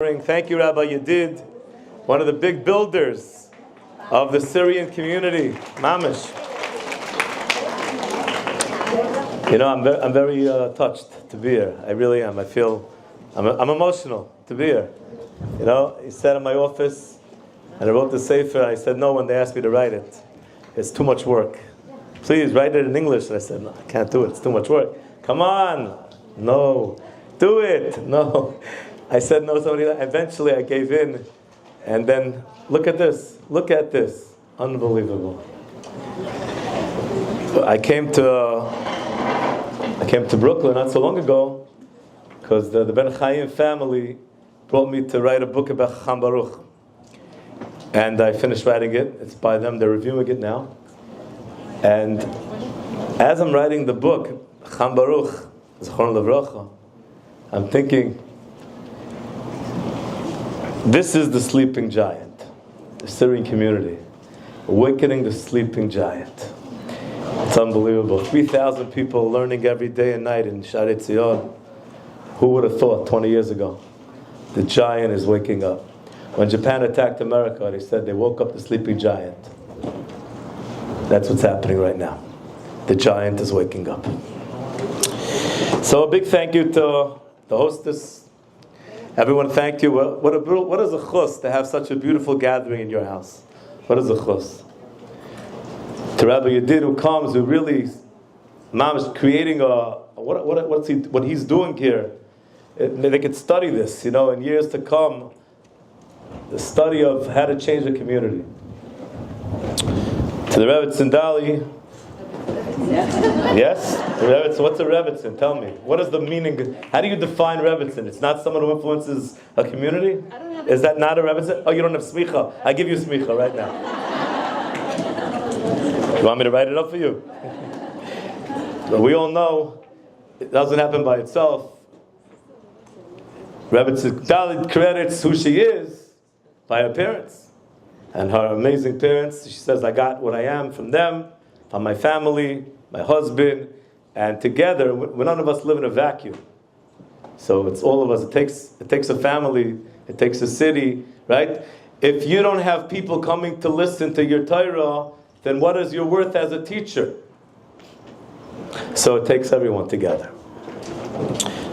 Thank you, Rabbi Yedid, one of the big builders of the Syrian community, Mamish. You know, I'm very touched to be here. I really am. I feel I'm emotional to be here. You know, he sat in my office, and I wrote the sefer. I said no when they asked me to write it. It's too much work. Please write it in English. And I said no, I can't do it. It's too much work. Come on, no, do it, no. I said no, eventually I gave in, and then look at this, unbelievable. I came to Brooklyn not so long ago, because the Ben Chaim family brought me to write a book about Chacham Baruch, and I finished writing it. It's by them, they're reviewing it now, and as I'm writing the book, Chacham Baruch, Zechron Levracha, I'm thinking, this is the sleeping giant, the Syrian community, awakening the sleeping giant. It's unbelievable. 3,000 people learning every day and night in Shaarei Tzion. Who would have thought 20 years ago? The giant is waking up. When Japan attacked America, they said they woke up the sleeping giant. That's what's happening right now. The giant is waking up. So a big thank you to the hostess. Everyone, thank you. What is a chus to have such a beautiful gathering in your house? What is a chus? To Rabbi Yedid, who comes, who really, Mom is creating what he's doing here. They could study this, you know, in years to come. The study of how to change the community. To the Rebbe Tzindali. Yes? What's a Rebbitzin? Tell me. What is the meaning? How do you define Rebbitzin? It's not someone who influences a community? Is that not a Rebbitzin? Oh, you don't have smicha. I give you smicha right now. You want me to write it up for you? But we all know it doesn't happen by itself. Rebbitzin Dalit credits who she is by her parents. And her amazing parents, she says, I got what I am from them, from my family, my husband, and together, none of us live in a vacuum. So it's all of us. It takes a family, it takes a city, right? If you don't have people coming to listen to your Torah, then what is your worth as a teacher? So it takes everyone together.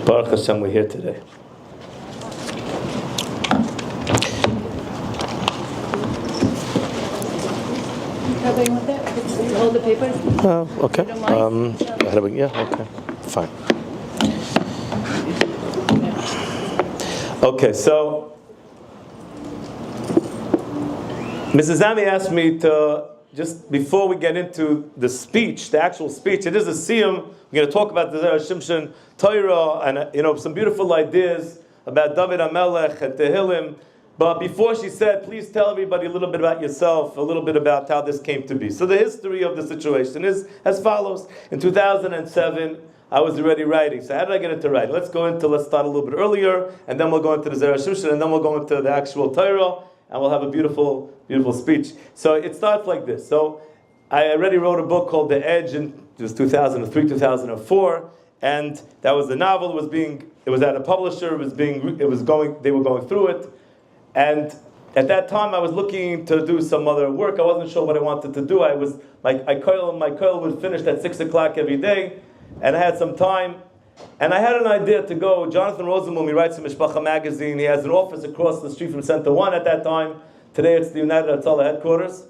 Baruch Hashem, we're here today. You want that? Hold the paper? Okay. Yeah, okay. Fine. Okay, so Mrs. Zami asked me to, just before we get into the speech, the actual speech, it is a siyum. We're going to talk about the Zera Shimshon Torah and some beautiful ideas about David HaMelech and Tehillim. But before she said, please tell everybody a little bit about yourself, a little bit about how this came to be. So the history of the situation is as follows. In 2007, I was already writing. So how did I get into writing? Let's start a little bit earlier, and then we'll go into the Zera Shimshon, and then we'll go into the actual Torah, and we'll have a beautiful, beautiful speech. So it starts like this. So I already wrote a book called The Edge in 2003, 2004, and that was the novel. It was at a publisher. They were going through it. And at that time, I was looking to do some other work. I wasn't sure what I wanted to do. My coil would finish at 6 o'clock every day, and I had some time. And I had an idea to go. Jonathan Rosenblum, he writes in Mishpacha magazine. He has an office across the street from Center 1 at that time. Today, it's the United Atzala headquarters.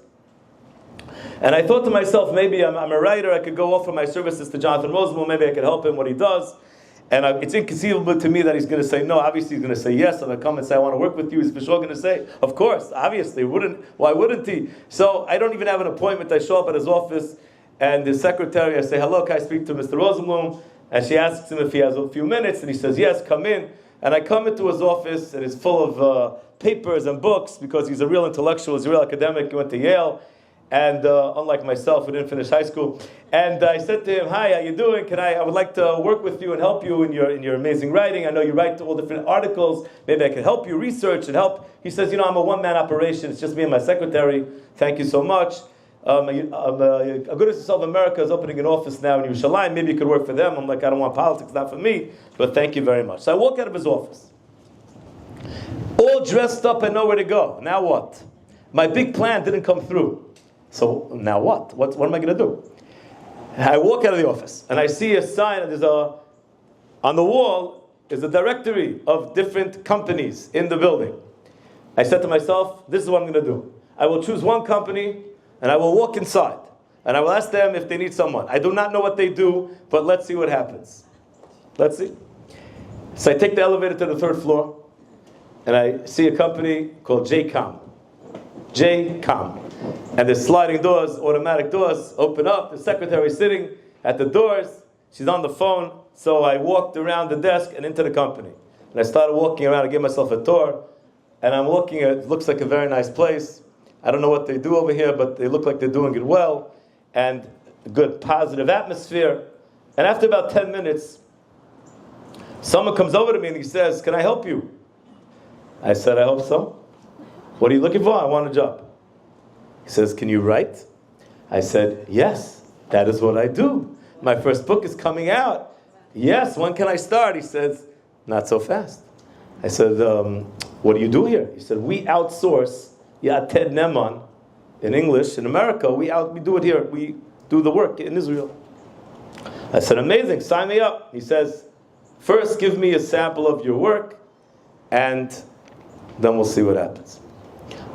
And I thought to myself, maybe I'm a writer. I could go offer my services to Jonathan Rosenblum. Maybe I could help him what he does. And it's inconceivable to me that he's going to say no. Obviously, he's going to say yes. If I come and say, I want to work with you, he's for sure going to say, of course, obviously. Why wouldn't he? So I don't even have an appointment. I show up at his office, and the secretary, I say, hello, can I speak to Mr. Rosenblum? And she asks him if he has a few minutes, and he says, yes, come in. And I come into his office, and it's full of papers and books, because he's a real intellectual, he's a real academic. He went to Yale. And unlike myself, who didn't finish high school, and I said to him, "Hi, how you doing? I would like to work with you and help you in your amazing writing. I know you write all different articles. Maybe I can help you research and help." He says, "I'm a one-man operation. It's just me and my secretary. Thank you so much. Agudas of America is opening an office now in Yerushalayim. Maybe you could work for them." I'm like, "I don't want politics, not for me, but thank you very much." So I walk out of his office. all dressed up and nowhere to go. Now what? My big plan didn't come through. So now what? What am I going to do? I walk out of the office and I see a sign. On the wall is a directory of different companies in the building. I said to myself, this is what I'm going to do. I will choose one company and I will walk inside. And I will ask them if they need someone. I do not know what they do, but let's see what happens. Let's see. So I take the elevator to the third floor, and I see a company called JCOM. JCOM. And the sliding doors, automatic doors, open up. The secretary's sitting at the doors. She's on the phone. So I walked around the desk and into the company. And I started walking around. I gave myself a tour. And I'm looking at it. Looks like a very nice place. I don't know what they do over here, but they look like they're doing it well. And a good positive atmosphere. And after about 10 minutes, someone comes over to me and he says, "Can I help you?" I said, "I hope so." "What are you looking for?" "I want a job." He says, "Can you write?" I said, "Yes, that is what I do. My first book is coming out." "Yes, when can I start?" He says, "Not so fast." I said, "What do you do here?" He said, "We outsource Yated Neman." In English, in America, we do it here. We do the work in Israel. I said, "Amazing, sign me up." He says, "First, give me a sample of your work, and then we'll see what happens."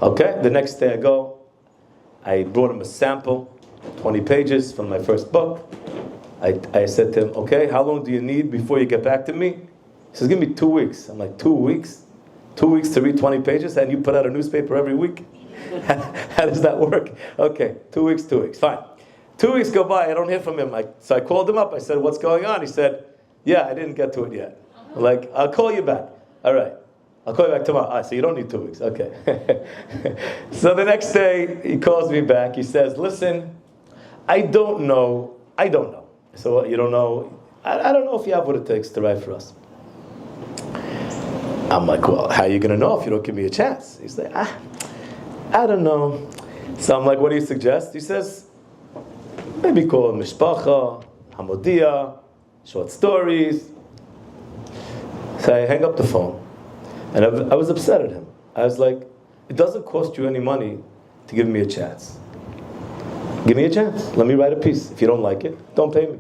Okay, the next day I go. I brought him a sample, 20 pages from my first book. I said to him, "Okay, how long do you need before you get back to me?" He says, "Give me 2 weeks." I'm like, 2 weeks? 2 weeks to read 20 pages, and you put out a newspaper every week? How does that work? Okay, 2 weeks, 2 weeks, fine. 2 weeks go by, I don't hear from him. So I called him up. I said, "What's going on?" He said, "Yeah, I didn't get to it yet." I'm like, "I'll call you back." "All right, I'll call you back tomorrow." So you don't need 2 weeks. Okay. So the next day, he calls me back. He says, "Listen, I don't know. So what, you don't know? I don't know if you have what it takes to write for us." I'm like, "Well, how are you going to know if you don't give me a chance?" He's like, I don't know. So I'm like, "What do you suggest?" He says, "Maybe call Mishpacha, Hamodia, short stories." So I hang up the phone. And I was upset at him. I was like, it doesn't cost you any money to give me a chance. Give me a chance. Let me write a piece. If you don't like it, don't pay me.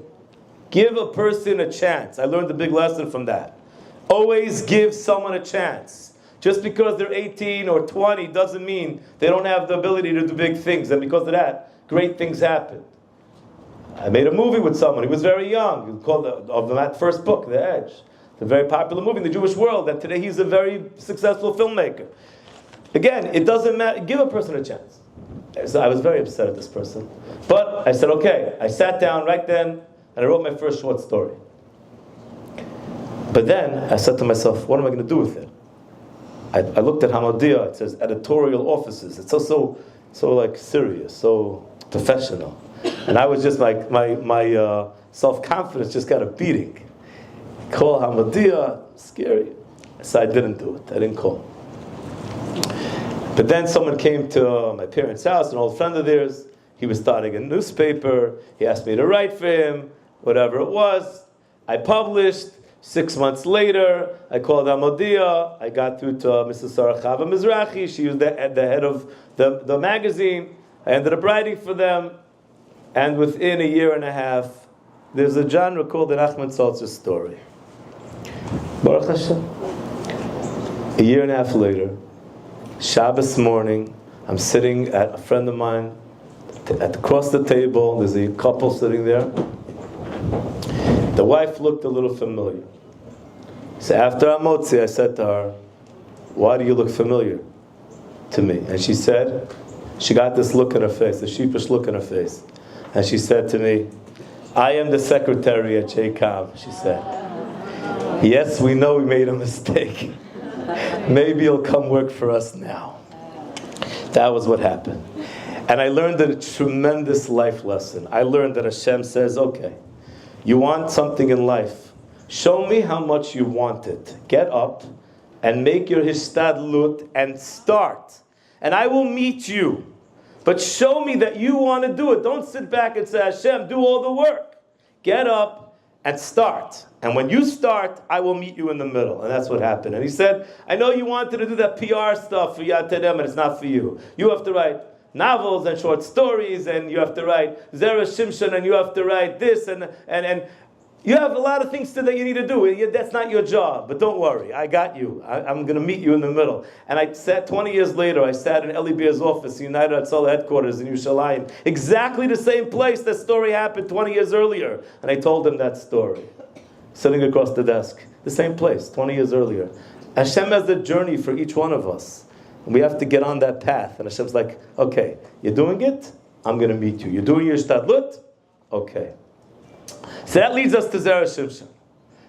Give a person a chance. I learned a big lesson from that. Always give someone a chance. Just because they're 18 or 20 doesn't mean they don't have the ability to do big things. And because of that, great things happen. I made a movie with someone. He was very young. He was called that first book, The Edge. It's a very popular movie in the Jewish world. And today he's a very successful filmmaker. Again, it doesn't matter. Give a person a chance. So I was very upset at this person. But I said, okay. I sat down right then and I wrote my first short story. But then I said to myself, what am I going to do with it? I looked at Hamodia. It says editorial offices. It's so like serious, so professional. And I was just like, my self-confidence just got a beating. Call Hamodia, scary. So I didn't do it. I didn't call. But then someone came to my parents' house, an old friend of theirs. He was starting a newspaper. He asked me to write for him, whatever it was. I published. 6 months later, I called Hamodia. I got through to Mrs. Sarah Chava Mizrahi. She was the head of the magazine. I ended up writing for them. And within a year and a half, there's a genre called the Nachman Seltzer story. Baruch Hashem. A year and a half later, Shabbos morning, I'm sitting at a friend of mine across the table. There's a couple sitting there. The wife looked a little familiar. So after Amotzi, I said to her, "Why do you look familiar to me?" And she said, she got this look in her face, a sheepish look in her face. And she said to me, "I am the secretary at JCOM," she said. "Yes, we know we made a mistake. Maybe you'll come work for us now." That was what happened. And I learned a tremendous life lesson. I learned that Hashem says, okay, you want something in life. Show me how much you want it. Get up and make your hishtadlut and start. And I will meet you. But show me that you want to do it. Don't sit back and say, Hashem, do all the work. Get up and start. And when you start, I will meet you in the middle. And that's what happened. And he said, I know you wanted to do that PR stuff for Yad Tedem, but it's not for you. You have to write novels and short stories, and you have to write Zera Shimshon, and you have to write this, and you have a lot of things that you need to do. That's not your job, but don't worry, I got you. I'm going to meet you in the middle. And I sat 20 years later. I sat in Eli Beer's office, United Atzal headquarters in Yerushalayim, exactly the same place that story happened 20 years earlier. And I told him that story, sitting across the desk, the same place 20 years earlier. Hashem has a journey for each one of us, and we have to get on that path. And Hashem's like, okay, you're doing it, I'm going to meet you. You're doing your shtadlut, okay. So that leads us to Zera Shimshon.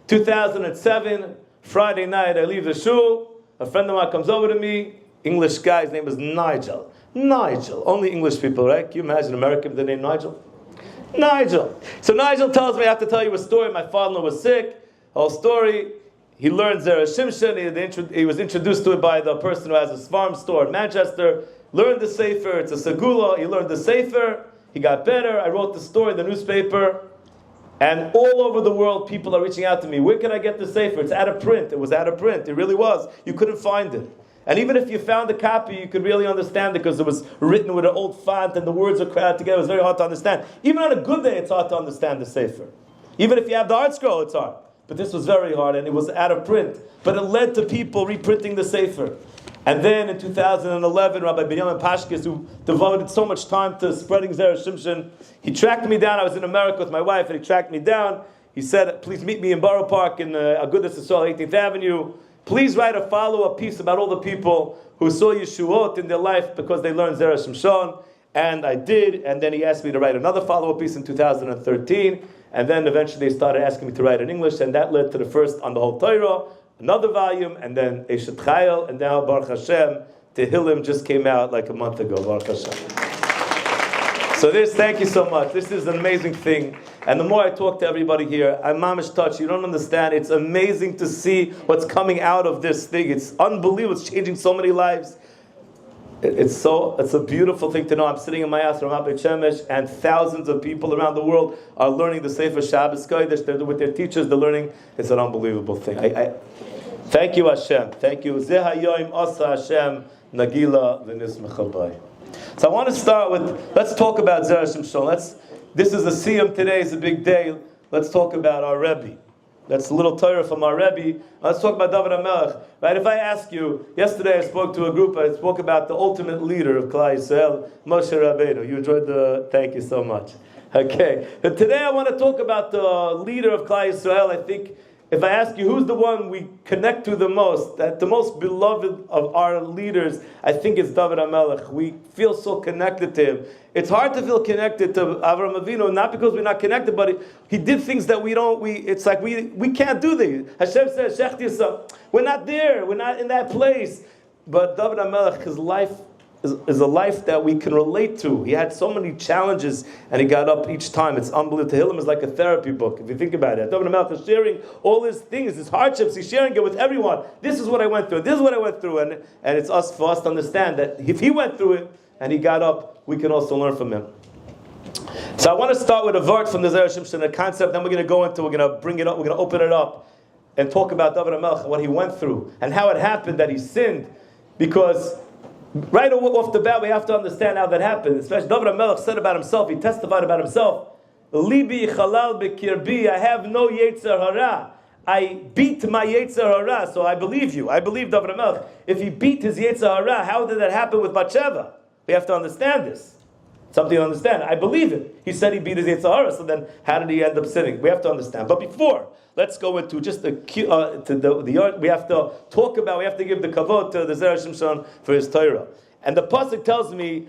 2007, Friday night, I leave the shul. A friend of mine comes over to me. English guy, his name is Nigel. Nigel. Only English people, right? Can you imagine American with the name Nigel? Nigel. So Nigel tells me, I have to tell you a story. My father-in-law was sick. Whole story. He learned Zera Shimshon. He was introduced to it by the person who has a farm store in Manchester. Learned the Sefer. It's a segula. He learned the Sefer. He got better. I wrote the story in the newspaper. And all over the world, people are reaching out to me. Where can I get the Sefer? It's out of print. It was out of print. It really was. You couldn't find it. And even if you found a copy, you could really understand it because it was written with an old font and the words are crowded together. It was very hard to understand. Even on a good day, it's hard to understand the Sefer. Even if you have the art scroll, it's hard. But this was very hard, and it was out of print. But it led to people reprinting the Sefer. And then in 2011, Rabbi Binyamin Pashkis, who devoted so much time to spreading Zera Shimshon, he tracked me down. I was in America with my wife, and he tracked me down. He said, please meet me in Borough Park in Agudas Yisrael, 18th Avenue. Please write a follow-up piece about all the people who saw Yeshuot in their life because they learned Zera Shimshon. And I did, and then he asked me to write another follow-up piece in 2013. And then eventually they started asking me to write in English, and that led to the first on the whole Torah, another volume, and then Eshet Chayil, and now Baruch Hashem, Tehillim just came out like a month ago, Baruch Hashem. So thank you so much. This is an amazing thing. And the more I talk to everybody here, I'm mamish touched. You don't understand. It's amazing to see what's coming out of this thing. It's unbelievable. It's changing so many lives. It's a beautiful thing to know. I'm sitting in my house, Ramat Beit Shemesh, and thousands of people around the world are learning the Sefer Shabbos Kodesh. They're with their teachers. They're learning. It's an unbelievable thing. Thank you, Hashem. Thank you. Zeh hayoim asa Hashem nagila v'nismechabay. So I want to start with, let's talk about Zera Shimshon. This is a siyum today. It's a big day. Let's talk about our Rebbe. That's a little Torah from our Rebbe. Let's talk about David HaMelech. Right? If I ask you, yesterday I spoke to a group, I spoke about the ultimate leader of Klal Yisrael, Moshe Rabbeinu. You enjoyed thank you so much. Okay. But today I want to talk about the leader of Klal Yisrael. I think if I ask you who's the one we connect to the most, that the most beloved of our leaders, I think it's David HaMelech. We feel so connected to him. It's hard to feel connected to Avraham Avinu, not because we're not connected, but he did things that it's like we can't do these. Hashem says, Shech Yisrael, we're not there, we're not in that place. But David HaMelech, his life is a life that we can relate to. He had so many challenges, and he got up each time. It's unbelievable. Tehillim is like a therapy book, if you think about it. David HaMelech is sharing all his things, his hardships. He's sharing it with everyone. This is what I went through. This is what I went through. And it's for us to understand that if he went through it, and he got up, we can also learn from him. So I want to start with a word from the Zera Shimshon, a concept, then we're going to bring it up, we're going to open it up, and talk about David HaMelech, what he went through, and how it happened that he sinned, because right off the bat, we have to understand how that happened. Especially David HaMelech said about himself, he testified about himself, Libi chalal bekirbi, I have no yetzer hara. I beat my yetzer hara, so I believe you. I believe David HaMelech. If he beat his yetzer hara, how did that happen with Bathsheba? We have to understand this. Something to understand. I believe it. He said he beat his yetzer hara, so then how did he end up sinning? We have to understand. But before, let's go into just we have to talk about, we have to give the kavod to the Zera Shimshon for his Torah. And the pasuk tells me,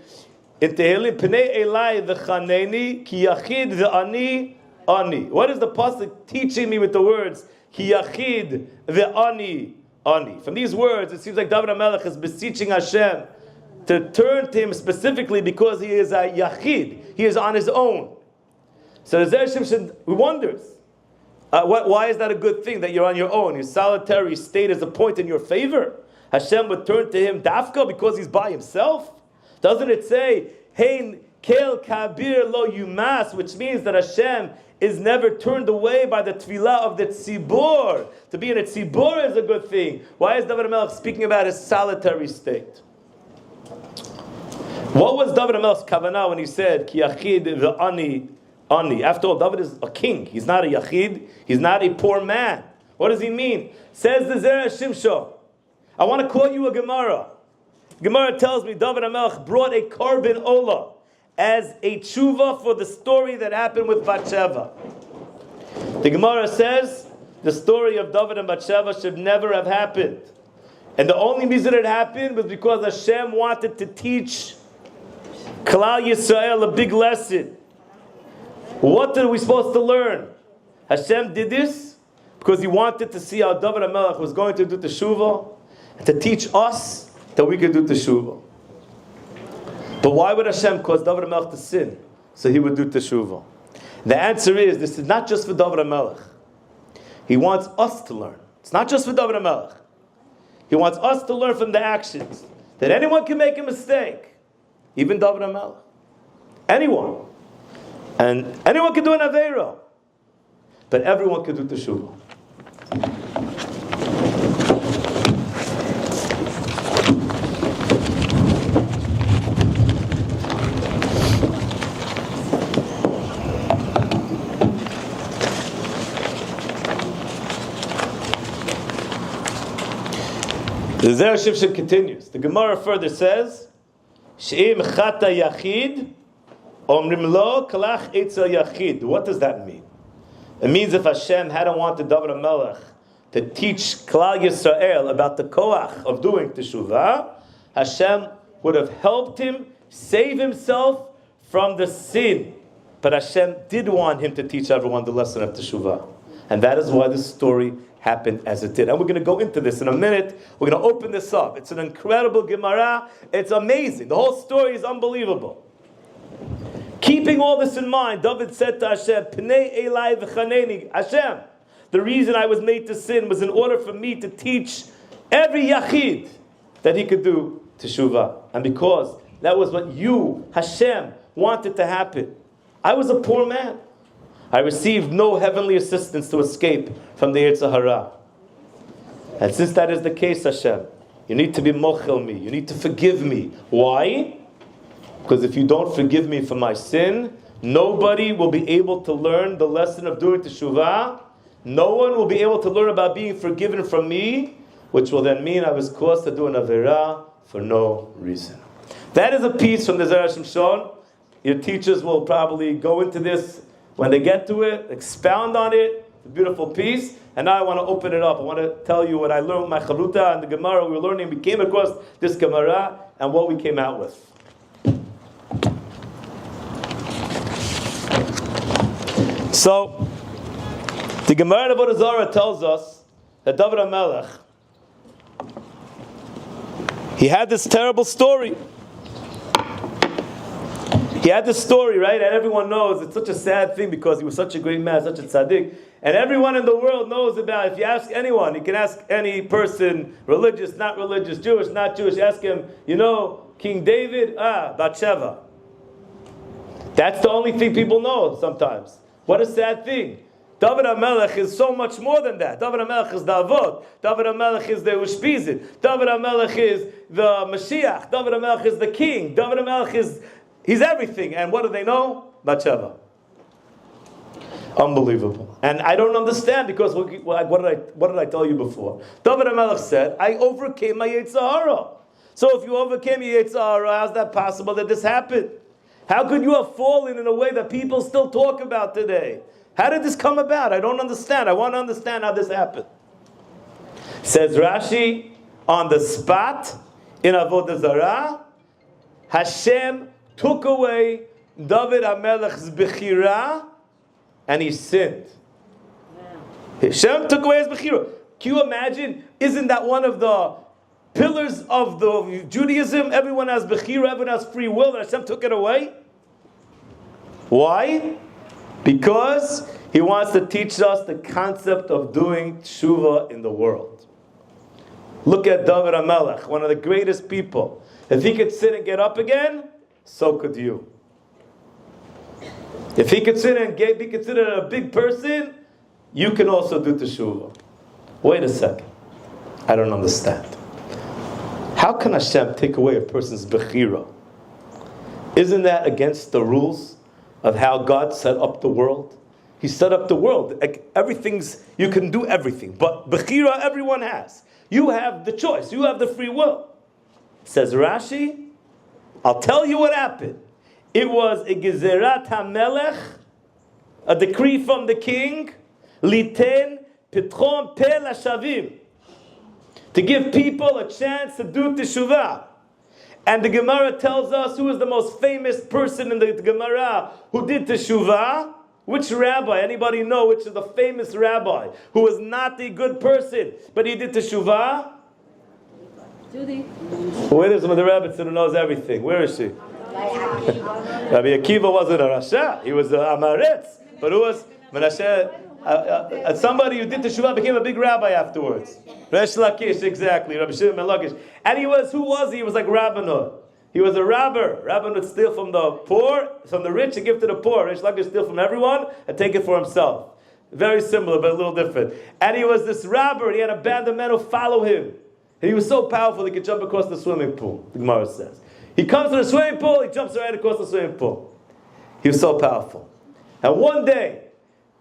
in Tehillim, Pnei Elai v'chaneni ki yachid v'ani ani. What is the pasuk teaching me with the words ki yachid v'ani ani? From these words, it seems like David HaMelech is beseeching Hashem to turn to him specifically because he is a yachid. He is on his own. So the Zera Shimshon wonders, why is that a good thing that you're on your own? Your solitary state is a point in your favor. Hashem would turn to him dafka because he's by himself. Doesn't it say, Hein kel kabir lo yumas, which means that Hashem is never turned away by the tefillah of the tzibur. To be in a tzibur is a good thing. Why is David HaMelech speaking about his solitary state? What was David HaMelech's kavanah when he said, Ki yachid v'ani ani? After all, David is a king. He's not a yachid. He's not a poor man. What does he mean? Says the Zera Shimshon. I want to quote you a Gemara. Gemara tells me David HaMelech brought a korban olah as a tshuva for the story that happened with Bathsheba. The Gemara says the story of David and Bathsheba should never have happened. And the only reason it happened was because Hashem wanted to teach Klal Yisrael a big lesson. What are we supposed to learn? Hashem did this because He wanted to see how David HaMelech was going to do teshuvah, and to teach us that we could do teshuvah. But why would Hashem cause David HaMelech to sin so he would do teshuvah? The answer is, this is not just for David HaMelech. He wants us to learn. It's not just for David HaMelech. He wants us to learn from the actions that anyone can make a mistake, even David HaMelech. Anyone. And anyone can do an aveira, but everyone can do teshuvah. The Zera Shimshon continues. The Gemara further says, She'im chata yachid, omrim lo kalach etzel yachid. What does that mean? It means if Hashem hadn't wanted David HaMelech to teach Klal Yisrael about the koach of doing teshuvah, Hashem would have helped him save himself from the sin. But Hashem did want him to teach everyone the lesson of teshuvah. And that is why this story happened as it did. And we're going to go into this in a minute. We're going to open this up. It's an incredible Gemara. It's amazing. The whole story is unbelievable. Keeping all this in mind, David said to Hashem, Pnei Elai v'chaneni. Hashem, the reason I was made to sin was in order for me to teach every yachid that he could do teshuvah. And because that was what you, Hashem, wanted to happen. I was a poor man. I received no heavenly assistance to escape from the Yetzer Hara. And since that is the case, Hashem, you need to be mochel me. You need to forgive me. Why? Because if you don't forgive me for my sin, nobody will be able to learn the lesson of doing teshuvah. No one will be able to learn about being forgiven from me, which will then mean I was caused to do an avera for no reason. That is a piece from the Zera Shimshon. Your teachers will probably go into this when they get to it, expound on it. It's a beautiful piece. And now I want to open it up. I want to tell you what I learned with my Charuta and the Gemara we were learning. We came across this Gemara and what we came out with. So, the Gemara in Avodah Zarah tells us that David HaMelech, he had this terrible story. He had this story, right? And everyone knows it's such a sad thing because he was such a great man, such a tzaddik. And everyone in the world knows about it. If you ask anyone, you can ask any person, religious, not religious, Jewish, not Jewish, ask him, you know, King David, Bathsheba. That's the only thing people know sometimes. What a sad thing. David HaMelech is so much more than that. David HaMelech is the Avot. David HaMelech is the Ushpizit. David HaMelech is the Mashiach. David HaMelech is the king. David HaMelech is... He's everything. And what do they know? Bathsheba. Unbelievable. And I don't understand because what did I tell you before? David HaMelech said, I overcame my Yetzer Hara. So if you overcame your Yetzer Hara, how's that possible that this happened? How could you have fallen in a way that people still talk about today? How did this come about? I don't understand. I want to understand how this happened. Says Rashi, on the spot in Avodah Zarah, Hashem took away David HaMelech's Bechira and he sinned. Hashem took away his Bechira. Can you imagine? Isn't that one of the pillars of the Judaism? Everyone has Bechira, everyone has free will, and Hashem took it away. Why? Because He wants to teach us the concept of doing tshuva in the world. Look at David HaMelech, one of the greatest people. If he could sit and get up again, so could you. If he considered and be considered a big person, you can also do teshuvah. Wait a second. I don't understand. How can Hashem take away a person's bechira? Isn't that against the rules of how God set up the world? He set up the world. You can do everything. But bechira everyone has. You have the choice. You have the free will. Says Rashi, I'll tell you what happened. It was a gezerat hamelech, a decree from the king, liten pitchon pe lashavim, to give people a chance to do teshuvah. And the Gemara tells us who is the most famous person in the Gemara who did teshuvah. Which rabbi? Anybody know which is the famous rabbi who was not a good person, but he did teshuvah? Judy. Where is the rabbi who knows everything? Where is she? Rabbi Akiva wasn't a Rasha. He was a Amaretz. But who was Menashe? Somebody who did teshuvah became a big rabbi afterwards. Resh Lakish, exactly. Rabbi Shimon ben Lakish. And who was he? He was like Rabbanah. He was a robber. Rabbanah would steal from the poor, from the rich, and give to the poor. Resh Lakish steal from everyone and take it for himself. Very similar, but a little different. And he was this robber, and he had a band of men who follow him. And he was so powerful he could jump across the swimming pool, the Gemara says. He comes to the swimming pool, he jumps right across the swimming pool. He was so powerful. And one day,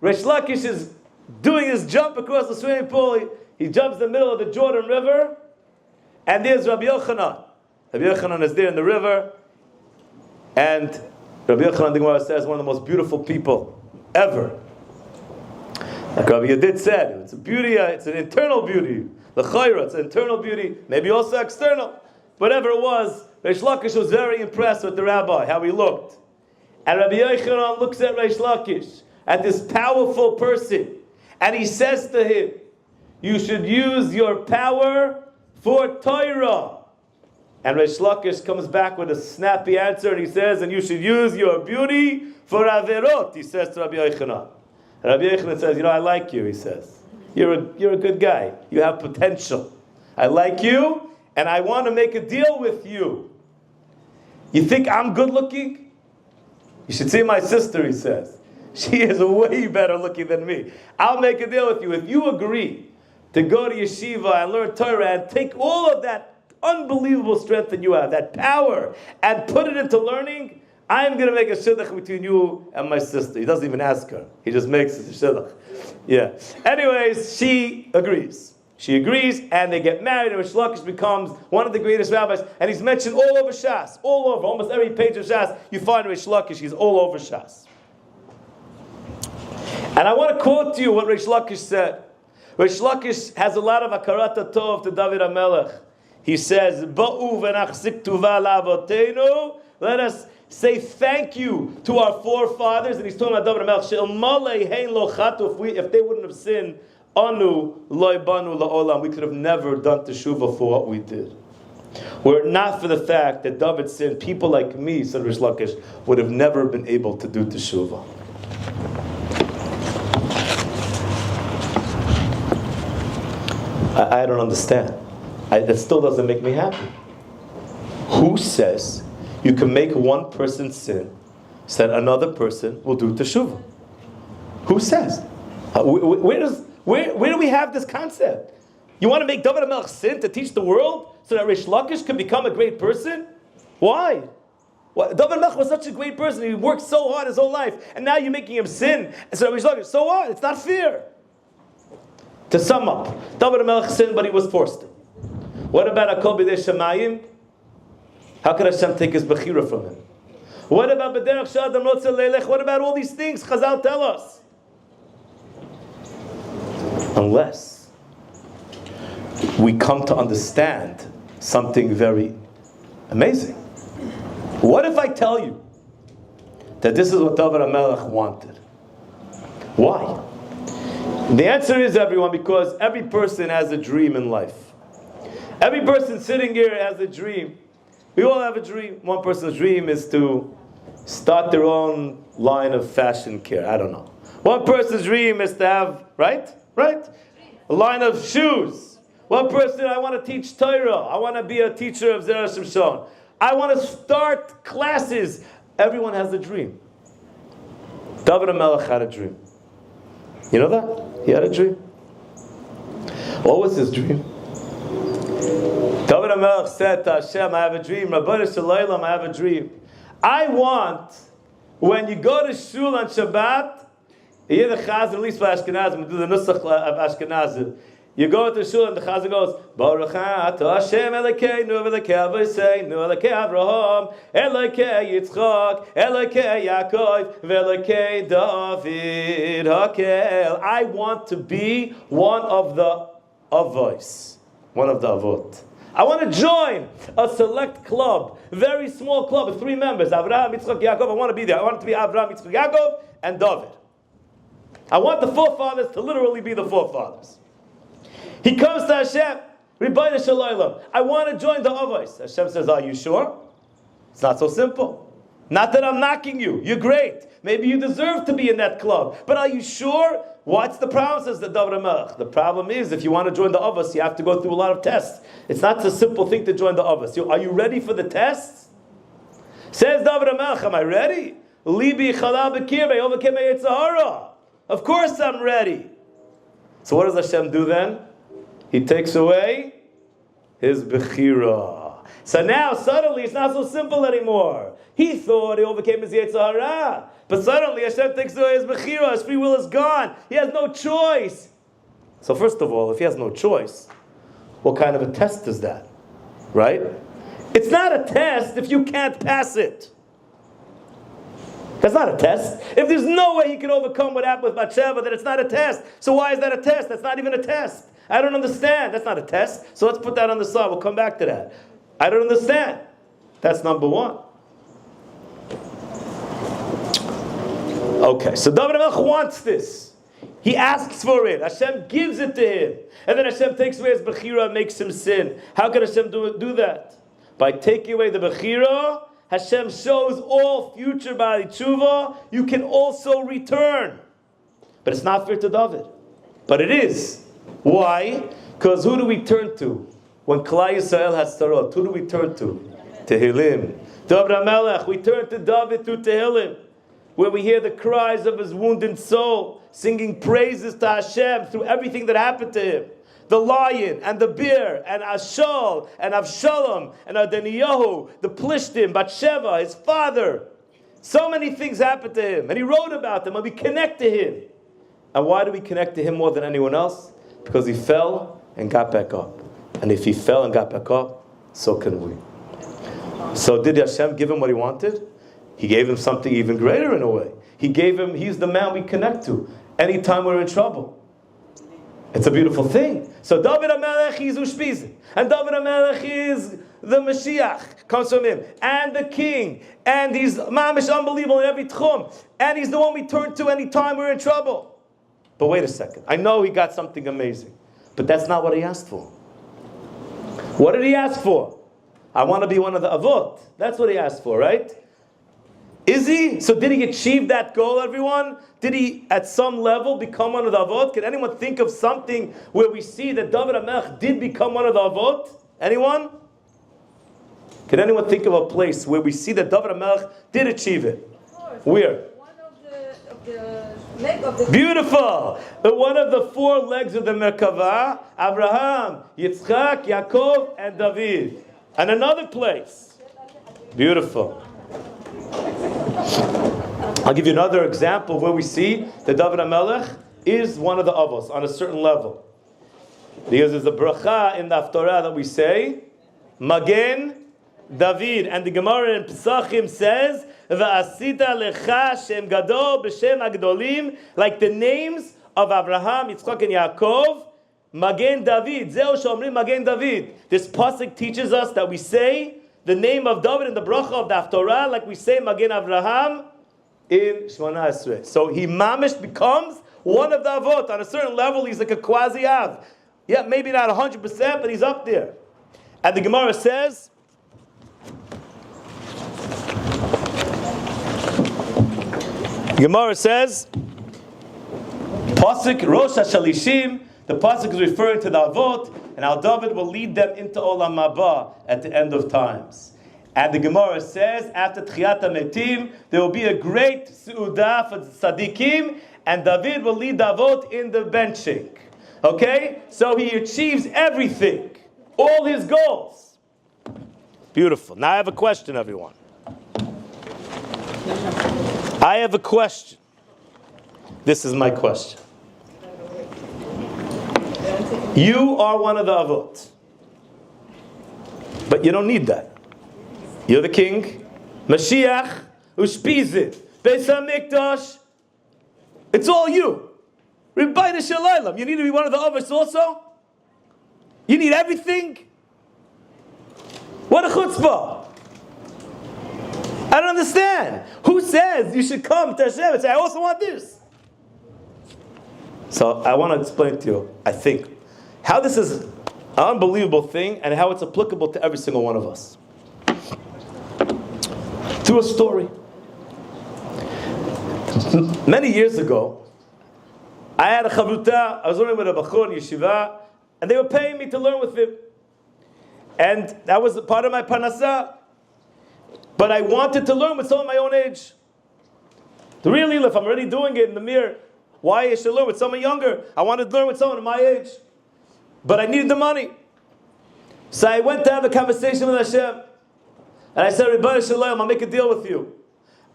Resh Lakish is doing his jump across the swimming pool. He jumps in the middle of the Jordan River, and there's Rabbi Yochanan. Rabbi Yochanan is there in the river, and Rabbi Yochanan, the Gemara says, one of the most beautiful people ever. Like Rabbi Yedid said, it's a beauty, it's an internal beauty. The chayra, it's an internal beauty, maybe also external. Whatever it was, Reish Lakish was very impressed with the rabbi, how he looked. And Rabbi Yochanan looks at Reish Lakish, at this powerful person, and he says to him, you should use your power for Torah. And Reish Lakish comes back with a snappy answer, and he says, and you should use your beauty for Averot, he says to Rabbi Yochanan. And Rabbi Yochanan says, I like you, he says. You're a good guy. You have potential. I like you, and I want to make a deal with you. You think I'm good looking? You should see my sister, he says. She is way better looking than me. I'll make a deal with you. If you agree to go to yeshiva and learn Torah and take all of that unbelievable strength that you have, that power, and put it into learning, I'm going to make a shidduch between you and my sister. He doesn't even ask her. He just makes it a shidduch. Yeah. Anyways, she agrees. She agrees, and they get married, and Reish Lakish becomes one of the greatest rabbis, and he's mentioned all over Shas, all over, almost every page of Shas, you find Reish Lakish, he's all over Shas. And I want to quote to you what Reish Lakish said. Reish Lakish has a lot of akarat tov to David HaMelech. He says, Ba'u v'nachzik tuva la'avoteinu, let us say thank you to our forefathers, and he's talking about David HaMelech, she'ilmalei hein lo chatu, if they wouldn't have sinned, anu loy banu la'olam, we could have never done teshuvah for what we did. Were it not for the fact that David sinned, people like me, said Reish Lakish, would have never been able to do teshuvah. I don't understand. That still doesn't make me happy. Who says you can make one person sin so that another person will do teshuvah? Who says? Where do we have this concept? You want to make David HaMelech sin to teach the world so that Reish Lakish can become a great person? Why? David HaMelech was such a great person. He worked so hard his whole life, and now you're making him sin. And so Reish Lakish, so what? It's not fair. To sum up, David HaMelech sinned, but he was forced to. What about Akol B'dei Shemayim? How could Hashem take his bechira from him? What about B'derech She'adam Rotzeh Leilech? What about all these things Chazal tell us? Unless we come to understand something very amazing. What if I tell you that this is what David HaMelech wanted? Why? The answer is everyone, because every person has a dream in life. Every person sitting here has a dream. We all have a dream. One person's dream is to start their own line of fashion care. I don't know. One person's dream is to have, right? A line of shoes. One person, I want to teach Torah. I want to be a teacher of Zera Shimshon. I want to start classes. Everyone has a dream. David HaMelech had a dream. You know that? He had a dream. What was his dream? David HaMelech said to Hashem, I have a dream. Rabbanu Shalom, I have a dream. I want, when you go to shul on Shabbat, you hear the chazan, at least for Ashkenazim, do the nusach of Ashkenazim. You go to shul and the chazan goes, Baruch atah Hashem Elokeinu v'Elokei Avosseinu Elokei Avraham Elokei Yitzchak Elokei Yaakov v'Elokei David Hakel. I want to be one of the avos, one of the avot. I want to join a select club, very small club of 3 members, Avraham, Yitzchak, Yaakov. I want to be there. I want it to be Avraham, Yitzchak, Yaakov, and David. I want the forefathers to literally be the forefathers. He comes to Hashem, Ribono Shel Olam, I want to join the avos. Hashem says, are you sure? It's not so simple. Not that I'm knocking you. You're great. Maybe you deserve to be in that club. But are you sure? What's the problem, says the David HaMelech? The problem is, if you want to join the avos, you have to go through a lot of tests. It's not a simple thing to join the avos. Are you ready for the tests? Says David HaMelech, am I ready? Libi chalal b'kirvei overcame Yetzirah. Of course I'm ready. So what does Hashem do then? He takes away his bechira. So now suddenly it's not so simple anymore. He thought he overcame his Yetzirah. But suddenly Hashem takes away his bechira. His free will is gone. He has no choice. So first of all, if he has no choice, what kind of a test is that? Right? It's not a test if you can't pass it. That's not a test. If there's no way he can overcome what happened with Bathsheba, then it's not a test. So why is that a test? That's not even a test. I don't understand. That's not a test. So let's put that on the side. We'll come back to that. I don't understand. That's number one. Okay, so David HaMelech wants this. He asks for it. Hashem gives it to him. And then Hashem takes away his bechira and makes him sin. How can Hashem do that? By taking away the bechira, Hashem shows all future Ba'alei Tshuva, you can also return. But it's not fair to David. But it is. Why? Because who do we turn to? When Klal Yisrael has tzarot, who do we turn to? Tehillim. David HaMelech, we turn to David through Tehillim, where we hear the cries of his wounded soul, singing praises to Hashem through everything that happened to him. The lion and the bear and Ashol and Avshalom and Adoniyahu, the Plishtim, Bathsheba, his father. So many things happened to him, and he wrote about them, and we connect to him. And why do we connect to him more than anyone else? Because he fell and got back up. And if he fell and got back up, so can we. So did Hashem give him what he wanted? He gave him something even greater in a way. He's the man we connect to anytime we're in trouble. It's a beautiful thing. So David HaMelech is Ushpizin. And David HaMelech is the Mashiach, comes from him. And the king. And he's mamish unbelievable in every tchum. And he's the one we turn to anytime we're in trouble. But wait a second. I know he got something amazing. But that's not what he asked for. What did he ask for? I want to be one of the avot. That's what he asked for, right? Is he? So did he achieve that goal, everyone? Did he, at some level, become one of the avot? Can anyone think of something where we see that David HaMelech did become one of the avot? Anyone? Can anyone think of a place where we see that David HaMelech did achieve it? Of course. Where? One of the leg of the... Beautiful! One of the 4 legs of the Merkavah, Abraham, Yitzchak, Yaakov, and David. And another place. Beautiful. I'll give you another example where we see that David HaMelech is one of the avos on a certain level. Because there's a bracha in the Torah that we say, Magen David, and the Gemara in Pesachim says, V'asita lecha shem gadol b'shem agdolim, like the names of Abraham, Yitzchak, and Yaakov, Magen David, Zeu shomrim Magen David. This pasuk teaches us that we say the name of David in the bracha of the Torah, like we say Magen Avraham in Shemona Esrei. So he mamish becomes one of the avot. On a certain level, he's like a quasi-av. Yeah, maybe not 100%, but he's up there. And the Gemara says, Pasuk Rosh HaShalishim, the pasuk is referring to the avot, and how David will lead them into Olam Haba at the end of times. And the Gemara says, after Tchiyat HaMetim, there will be a great Su'udah for Tzadikim, and David will lead Davot in the benching. Okay? So he achieves everything. All his goals. Beautiful. Now I have a question, everyone. I have a question. This is my question. You are one of the Avot. But you don't need that. You're the king. Mashiach, Ushpizit, Beis HaMikdash. It's all you. Rebbeinu Shalom. You need to be one of the others also? You need everything? What a chutzpah. I don't understand. Who says you should come to Hashem and say, I also want this? So I want to explain to you, I think, how this is an unbelievable thing and how it's applicable to every single one of us. Through a story. Many years ago, I had a chavruta. I was learning with a bachur in yeshiva, and they were paying me to learn with him. And that was part of my parnasah. But I wanted to learn with someone my own age. Really, if I'm already doing it in the mirror, why I should learn with someone younger? I wanted to learn with someone my age. But I needed the money. So I went to have a conversation with Hashem. And I said, Rebbeinu Shalom, I'll make a deal with you.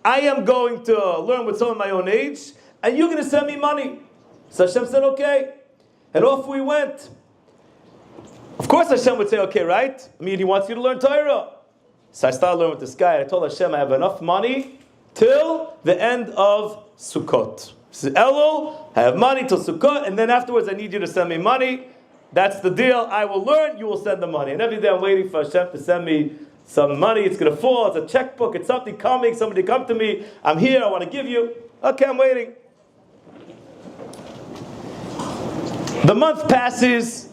I am going to learn with someone my own age, and you're going to send me money. So Hashem said, okay. And off we went. Of course Hashem would say, okay, right? I mean, he wants you to learn Torah. So I started learning with this guy. I told Hashem, I have enough money till the end of Sukkot. He said, Elul, I have money till Sukkot, and then afterwards I need you to send me money. That's the deal. I will learn, you will send the money. And every day I'm waiting for Hashem to send me some money. It's going to fall. It's a checkbook. It's something coming. Somebody come to me. I'm here. I want to give you. Okay, I'm waiting. The month passes.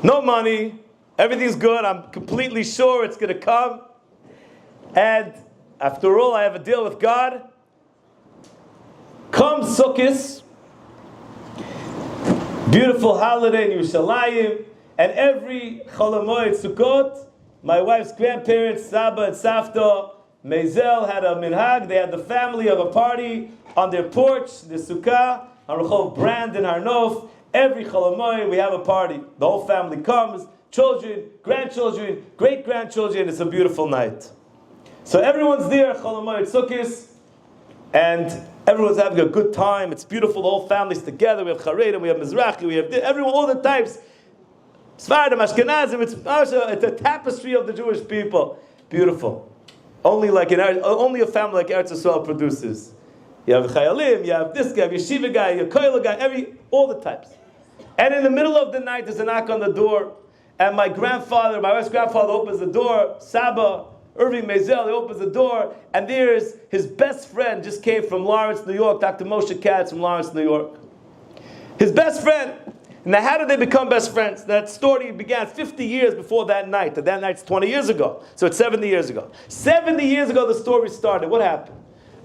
No money. Everything's good. I'm completely sure it's going to come. And after all, I have a deal with God. Comes Sukkot. Beautiful holiday in Yerushalayim. And every Chol HaMoed Sukkot, my wife's grandparents, Saba and Safta, Mezel had a minhag. They had the family of a party on their porch, the sukkah, on Rehov Brand in Harnof. Every Chol HaMoed, we have a party. The whole family comes, children, grandchildren, great-grandchildren. It's a beautiful night. So everyone's there, Chol HaMoed Sukkot, and everyone's having a good time. It's beautiful. The whole family's together. We have Charedim, we have Mizrahi, we have everyone, all the types. Sfardim, Ashkenazim, it's a tapestry of the Jewish people. Beautiful. Only a family like Eretz Yisrael produces. You have Chayalim, you have this guy, you have Yeshiva guy, you have Koila guy, all the types. And in the middle of the night, there's a knock on the door, and my wife's grandfather opens the door, Saba, Irving Mezel, he opens the door, and there's his best friend, just came from Lawrence, New York, Dr. Moshe Katz from Lawrence, New York. His best friend. Now, how did they become best friends? That story began 50 years before that night. That night's 20 years ago. So it's 70 years ago. 70 years ago, the story started. What happened?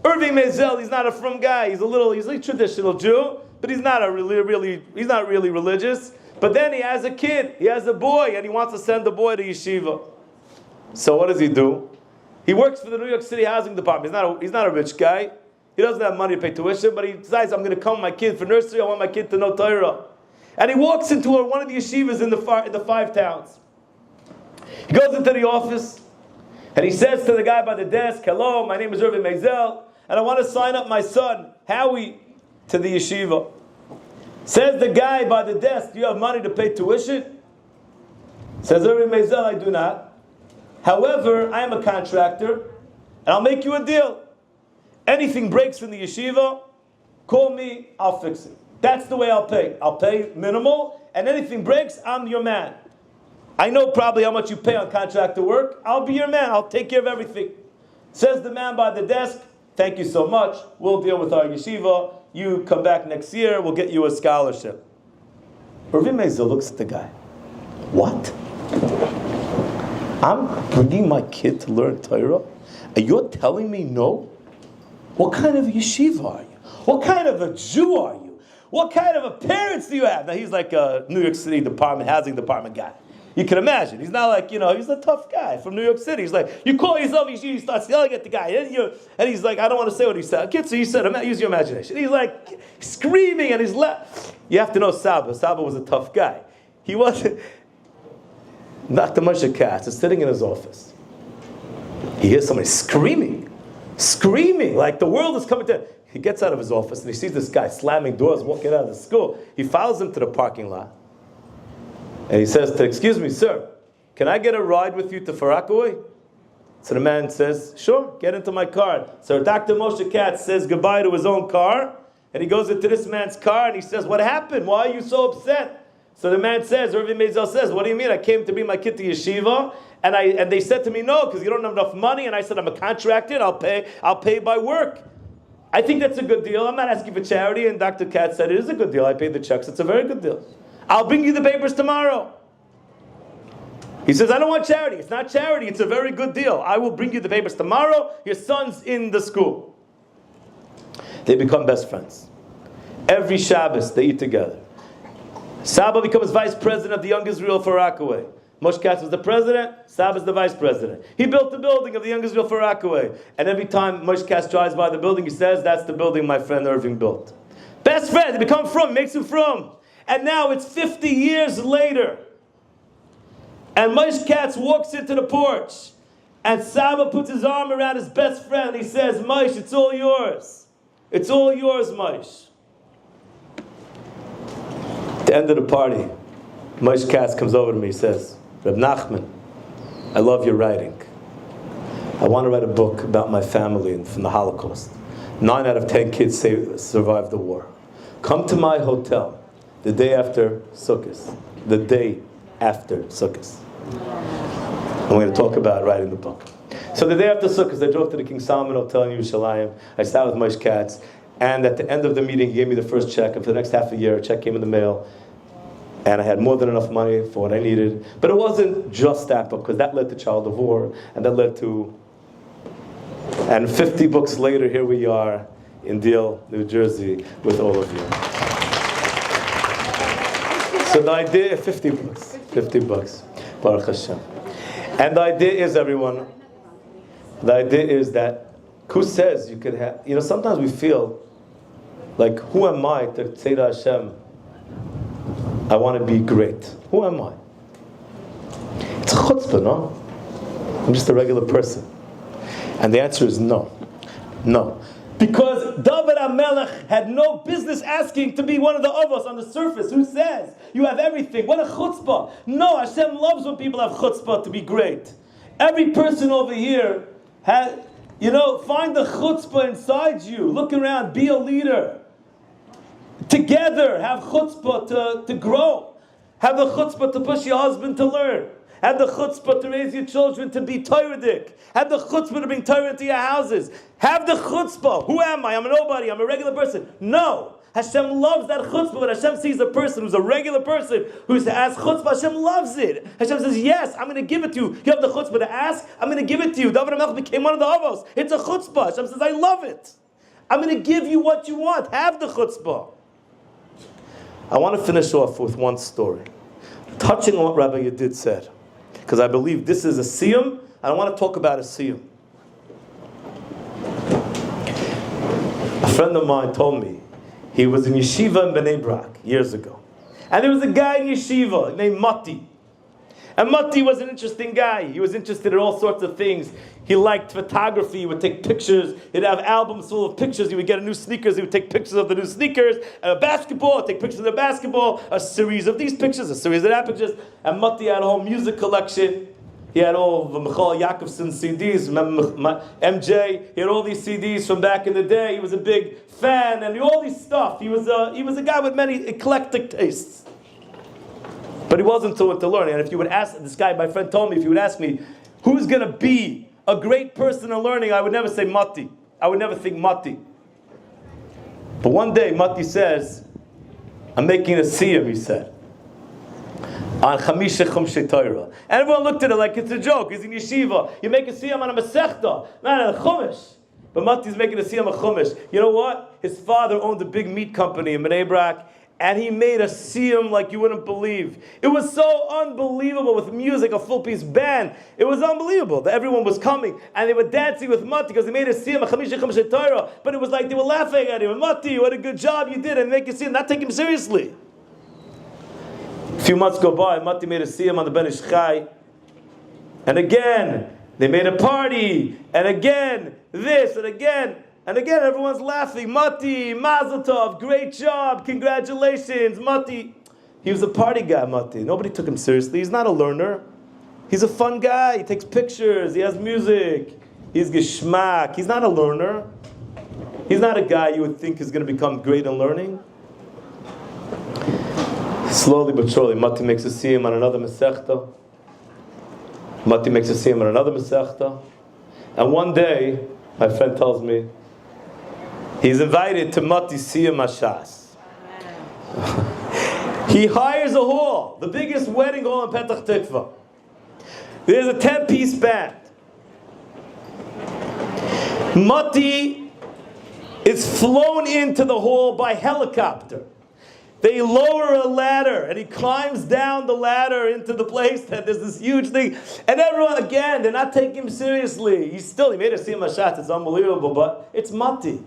Irving Mezel, he's not a frum guy. He's a traditional Jew, but he's not really religious. But then he has a kid. He has a boy, and he wants to send the boy to yeshiva. So what does he do? He works for the New York City Housing Department. He's not a rich guy. He doesn't have money to pay tuition, but he decides, I'm going to come with my kid for nursery. I want my kid to know Torah. And he walks into one of the yeshivas in the 5 towns. He goes into the office, and he says to the guy by the desk, hello, my name is Irving Mezel, and I want to sign up my son, Howie, to the yeshiva. Says the guy by the desk, do you have money to pay tuition? Says Irving Mezel, I do not. However, I am a contractor, and I'll make you a deal. Anything breaks in the yeshiva, call me, I'll fix it. That's the way I'll pay. I'll pay minimal, and anything breaks, I'm your man. I know probably how much you pay on contractor work. I'll be your man. I'll take care of everything. Says the man by the desk, thank you so much. We'll deal with our yeshiva. You come back next year, we'll get you a scholarship. Irving Mezel looks at the guy. What? I'm bringing my kid to learn Torah? And you're telling me no? What kind of yeshiva are you? What kind of a Jew are you? What kind of a parents do you have? Now he's like a New York City housing department guy. You can imagine. He's not like, he's a tough guy from New York City. He's like, you call yourself Yeshiva, he starts yelling at the guy. And he's like, I don't want to say what he said. So he said, use your imagination. He's like screaming and You have to know Saba. Saba was a tough guy. He wasn't. Dr. Moshe Katz is sitting in his office. He hears somebody screaming, like the world is coming to. He gets out of his office and he sees this guy slamming doors, walking out of the school. He follows him to the parking lot. And he says, excuse me, sir, can I get a ride with you to Farakaway? So the man says, sure, get into my car. So Dr. Moshe Katz says goodbye to his own car. And he goes into this man's car and he says, what happened? Why are you so upset? So the man says, Rabbi Mezel says, what do you mean? I came to bring my kid to yeshiva, and they said to me, no, because you don't have enough money. And I said, I'm a contractor, I'll pay by work. I think that's a good deal. I'm not asking for charity. And Dr. Katz said, it is a good deal. I paid the checks. It's a very good deal. I'll bring you the papers tomorrow. He says, I don't want charity. It's not charity. It's a very good deal. I will bring you the papers tomorrow. Your son's in the school. They become best friends. Every Shabbos, they eat together. Saba becomes vice president of the Young Israel for Rockaway. Moshe Katz was the president, Saba's the vice president. He built the building of the Young Israel for Rockaway. And every time Moshe Katz drives by the building, he says, that's the building my friend Irving built. Best friend, they become from, makes him from. And now it's 50 years later. And Moshe Katz walks into the porch. And Saba puts his arm around his best friend. And he says, Moshe, it's all yours. It's all yours, Moshe. At the end of the party, Moshe Katz comes over to me. He says, Reb Nachman, I love your writing. I want to write a book about my family from the Holocaust. 9 out of 10 kids survived the war. Come to my hotel the day after Sukkot. The day after Sukkot. I'm going to talk about writing the book. So the day after Sukkot, I drove to the King Solomon Hotel in Yerushalayim. I sat with Moshe Katz. And at the end of the meeting, he gave me the first check. And for the next half a year, a check came in the mail. And I had more than enough money for what I needed. But it wasn't just that book, because that led to Child of War. And that led to... And 50 books later, here we are in Deal, New Jersey, with all of you. So the idea... 50 books. 50 bucks. Baruch Hashem. And the idea is, everyone... The idea is that... Who says you could have... sometimes we feel... Like, who am I to say to Hashem, I want to be great? Who am I? It's a chutzpah, no? I'm just a regular person. And the answer is no. No. Because David HaMelech had no business asking to be one of the avos on the surface. Who says you have everything? What a chutzpah. No, Hashem loves when people have chutzpah to be great. Every person over here had... find the chutzpah inside you. Look around, be a leader. Together, have chutzpah to grow. Have the chutzpah to push your husband to learn. Have the chutzpah to raise your children to be Torah-dik. Have the chutzpah to bring Torah into your houses. Have the chutzpah. Who am I? I'm a nobody. I'm a regular person. No. Hashem loves that chutzpah. When Hashem sees a person who's a regular person who has chutzpah, Hashem loves it. Hashem says, yes, I'm going to give it to you. You have the chutzpah to ask, I'm going to give it to you. David HaMelech became one of the avos. It's a chutzpah. Hashem says, I love it. I'm going to give you what you want. Have the chutzpah. I want to finish off with one story, touching on what Rabbi Yedid said, because I believe this is a siyum, and I want to talk about a siyum. A friend of mine told me he was in yeshiva in Bnei Brak years ago, and there was a guy in yeshiva named Mati. And Mati was an interesting guy. He was interested in all sorts of things. He liked photography. He would take pictures. He'd have albums full of pictures. He would get new sneakers. He would take pictures of the new sneakers. Basketball, take pictures of the basketball. A series of these pictures, a series of that pictures. And Mati had a whole music collection. He had all the Michal Yaakovson CDs, MJ. He had all these CDs from back in the day. He was a big fan and all this stuff. He was a guy with many eclectic tastes. But he wasn't too into learning. And if you would ask, this guy, my friend told me, if you would ask me, who's going to be a great person in learning, I would never say Mati. I would never think Mati. But one day, Mati says, I'm making a siyum, he said, on Chamisha Chumshei Torah. And everyone looked at it like it's a joke. He's in yeshiva. You make a siyum on a Masechta, not on a Chumash. But Mati's making a siyum on Chumash. You know what? His father owned a big meat company in Bnei Brak. and he made a siyum like you wouldn't believe. It was so unbelievable with music, a full-piece band. It was unbelievable that everyone was coming, and they were dancing with Mati because he made a siyum, a chamisha Torah. But it was like they were laughing at him. Mati, what a good job you did, and make a siyum, not take him seriously. A few months go by, Mati made a siyum on the Ben Ish Chai, and again they made a party, and again this, and again everyone's laughing. Mati, Mazel Tov, great job, congratulations, Mati. He was a party guy, Mati. Nobody took him seriously. He's not a learner. He's a fun guy. He takes pictures. He has music. He's geschmack. He's not a learner. He's not a guy you would think is going to become great in learning. Slowly but surely, Mati makes a siyum on another Masechta. Mati makes a siyum on another Masechta. And one day, my friend tells me, he's invited to Mati's siyum Hashas. He hires a hall, the biggest wedding hall in Petach Tikva. There's a 10-piece band. Mati is flown into the hall by helicopter. They lower a ladder, and he climbs down the ladder into the place, and there's this huge thing. And everyone, again, they're not taking him seriously. He made a siyum Hashas, it's unbelievable, but it's Mati.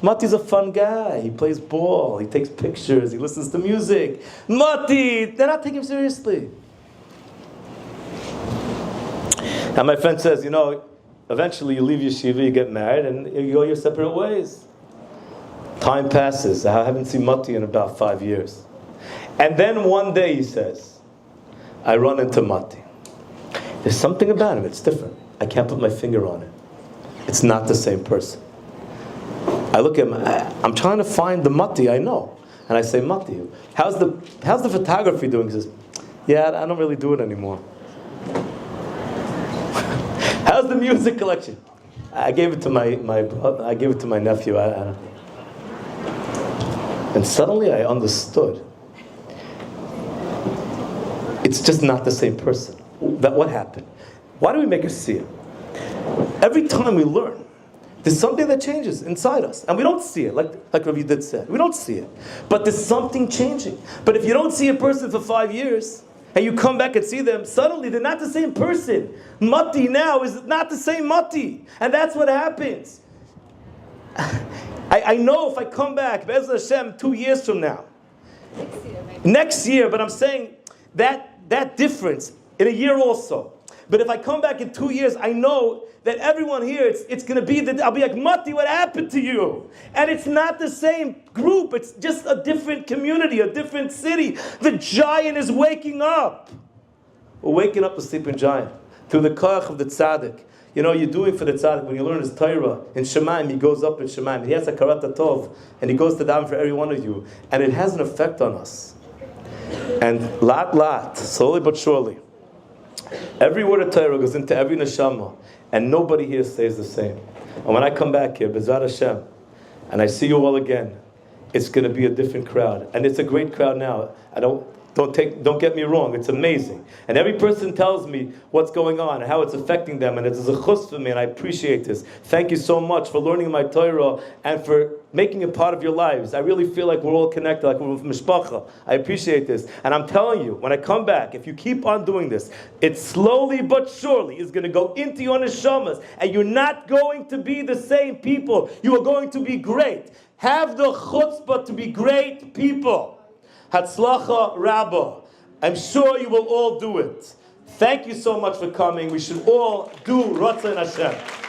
Mati's a fun guy. He plays ball, he takes pictures, he listens to music. Mati, they're not taking him seriously. And my friend says, eventually you leave yeshiva, you get married, and you go your separate ways. Time passes. I haven't seen Mati in about 5 years. And then one day, he says, I run into Mati. There's something about him, it's different. I can't put my finger on it. It's not the same person. I look at him, I'm trying to find the Mati I know. And I say, Mati, how's the photography doing? He says, yeah, I don't really do it anymore. How's the music collection? I gave it to my brother. I gave it to my nephew. And suddenly I understood. It's just not the same person. What happened? Why do we make a siyum? Every time we learn, there's something that changes inside us. And we don't see it, like Rabbi did said. We don't see it. But there's something changing. But if you don't see a person for 5 years, and you come back and see them, suddenly they're not the same person. Mati now is not the same Mati. And that's what happens. I know if I come back, Be'ez Hashem, 2 years from now. Next year, but I'm saying that difference in a year also. But if I come back in 2 years, I know that everyone here, it's going to be that I'll be like, Mati, what happened to you? And it's not the same group. It's just a different community, a different city. The giant is waking up. We're waking up the sleeping giant through the koach of the tzaddik. You're doing for the tzaddik when you learn his Torah in Shemaim. He goes up in Shemaim. He has a karata tov, and he goes to daven for every one of you, and it has an effect on us. And lot, slowly but surely, every word of Torah goes into every neshama, and nobody here stays the same. And when I come back here, B'ezrat Hashem, and I see you all again, it's going to be a different crowd, and it's a great crowd now. Don't get me wrong, it's amazing. And every person tells me what's going on and how it's affecting them, and it's a chus for me, and I appreciate this. Thank you so much for learning my Torah and for making it part of your lives. I really feel like we're all connected, like we're mishpacha. I appreciate this. And I'm telling you, when I come back, if you keep on doing this, it slowly but surely is going to go into your neshamas, and you're not going to be the same people. You are going to be great. Have the chutzpah to be great people. Hatzlacha Rabbah. I'm sure you will all do it. Thank you so much for coming. We should all do Ratzon Hashem.